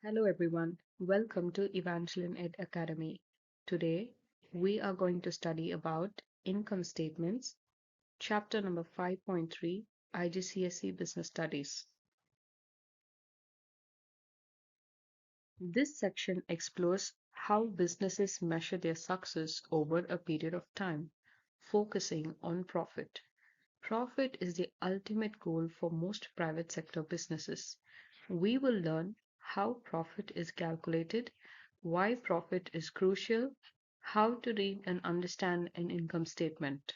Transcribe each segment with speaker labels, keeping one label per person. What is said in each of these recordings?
Speaker 1: Hello everyone, welcome to Evangeline Ed Academy. Today we are going to study about income statements, chapter number 5.3, IGCSE Business Studies. This section explores how businesses measure their success over a period of time, focusing on profit. Profit is the ultimate goal for most private sector businesses. We will learn how profit is calculated, why profit is crucial, how to read and understand an income statement,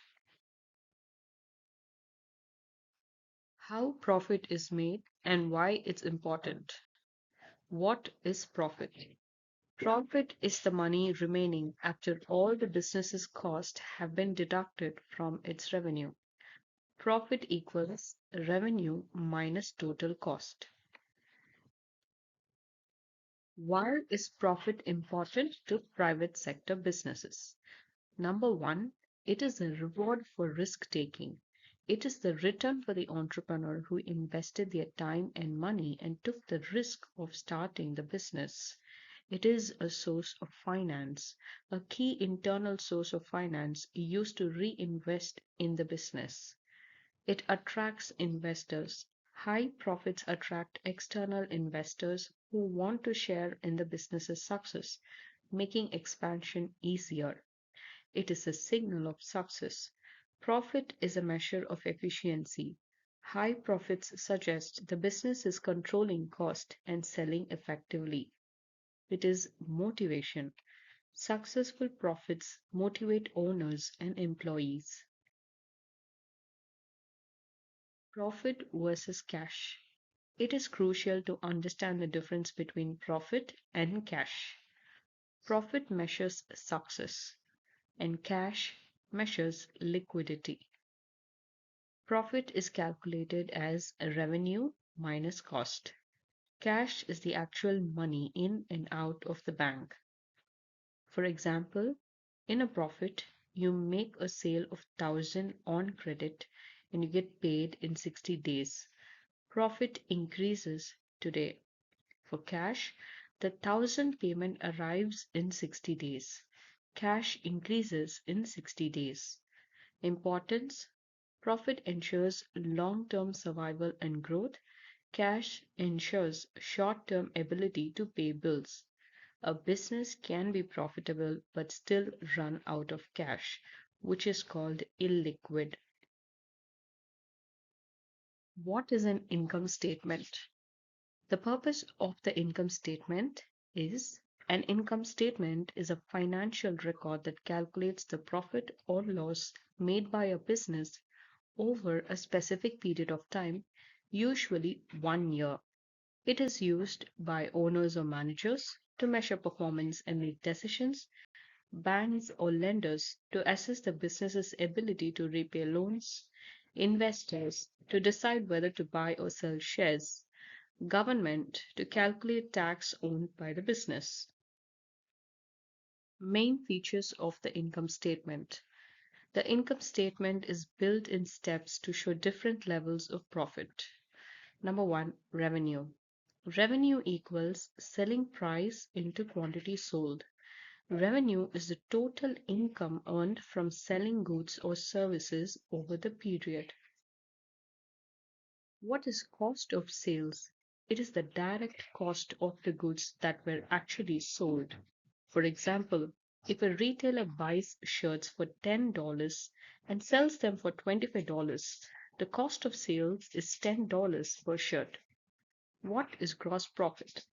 Speaker 1: how profit is made and why it's important. What is profit? Profit is the money remaining after all the business's costs have been deducted from its revenue. Profit equals revenue minus total cost. Why is profit important to private sector businesses? Number one, it is a reward for risk taking. It is the return for the entrepreneur who invested their time and money and took the risk of starting the business. It is a source of finance, a key internal source of finance used to reinvest in the business. It attracts investors. High profits attract external investors who want to share in the business's success, making expansion easier. It is a signal of success. Profit is a measure of efficiency. High profits suggest the business is controlling cost and selling effectively. It is motivation. Successful profits motivate owners and employees. Profit versus cash. It is crucial to understand the difference between profit and cash. Profit measures success, and cash measures liquidity. Profit is calculated as revenue minus cost. Cash is the actual money in and out of the bank. For example, in a profit, you make a sale of 1,000 on credit and you get paid in 60 days. Profit increases today. For cash, the 1,000 payment arrives in 60 days. Cash increases in 60 days. Importance: profit ensures long term survival and growth. Cash ensures short term ability to pay bills. A business can be profitable but still run out of cash, which is called illiquid. What is an income statement? The purpose of the income statement is: an income statement is a financial record that calculates the profit or loss made by a business over a specific period of time, usually 1 year. It is used by owners or managers to measure performance and make decisions, banks or lenders to assess the business's ability to repay loans, investors to decide whether to buy or sell shares, government to calculate tax owned by the business. Main features of the income statement. The income statement is built in steps to show different levels of profit. Number one, revenue. Revenue equals selling price into quantity sold. Revenue is the total income earned from selling goods or services over the period. What is cost of sales? It is the direct cost of the goods that were actually sold. For example, if a retailer buys shirts for $10 and sells them for $25, the cost of sales is $10 per shirt. What is gross profit?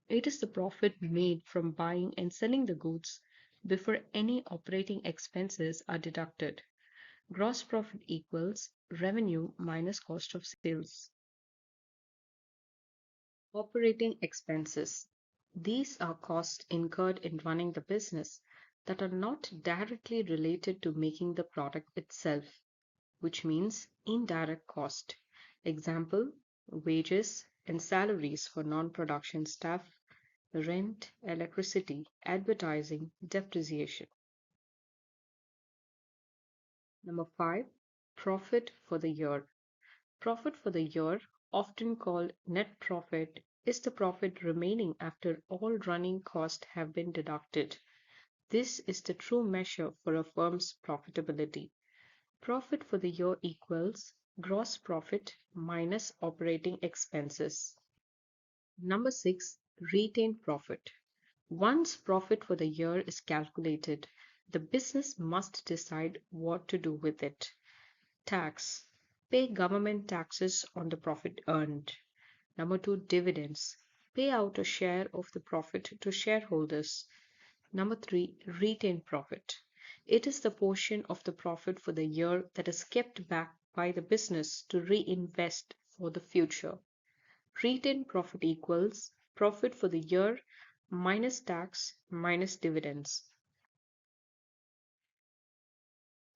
Speaker 1: It is the profit made from buying and selling the goods before any operating expenses are deducted. Gross profit equals revenue minus cost of sales. Operating expenses. These are costs incurred in running the business that are not directly related to making the product itself, which means indirect cost. Example: wages and salaries for non-production staff, rent, electricity, advertising, depreciation. Number 5, profit for the year. Profit for the year, often called net profit, is the profit remaining after all running costs have been deducted. This is the true measure for a firm's profitability. Profit for the year equals gross profit minus operating expenses. Number 6, retained profit. Once profit for the year is calculated, the business must decide what to do with it. Tax. Pay government taxes on the profit earned. Number 2, dividends. Pay out a share of the profit to shareholders. Number 3, retained profit. It is the portion of the profit for the year that is kept back by the business to reinvest for the future. Retained profit equals profit for the year minus tax minus dividends.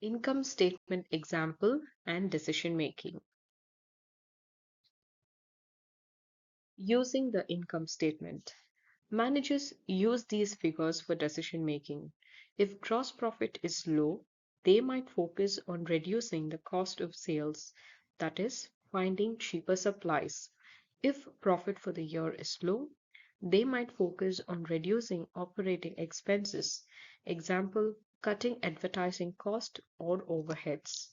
Speaker 1: Income statement example and decision making. Using the income statement. Managers use these figures for decision making. If gross profit is low, they might focus on reducing the cost of sales, that is, finding cheaper supplies. If profit for the year is low, they might focus on reducing operating expenses, example, cutting advertising cost or overheads.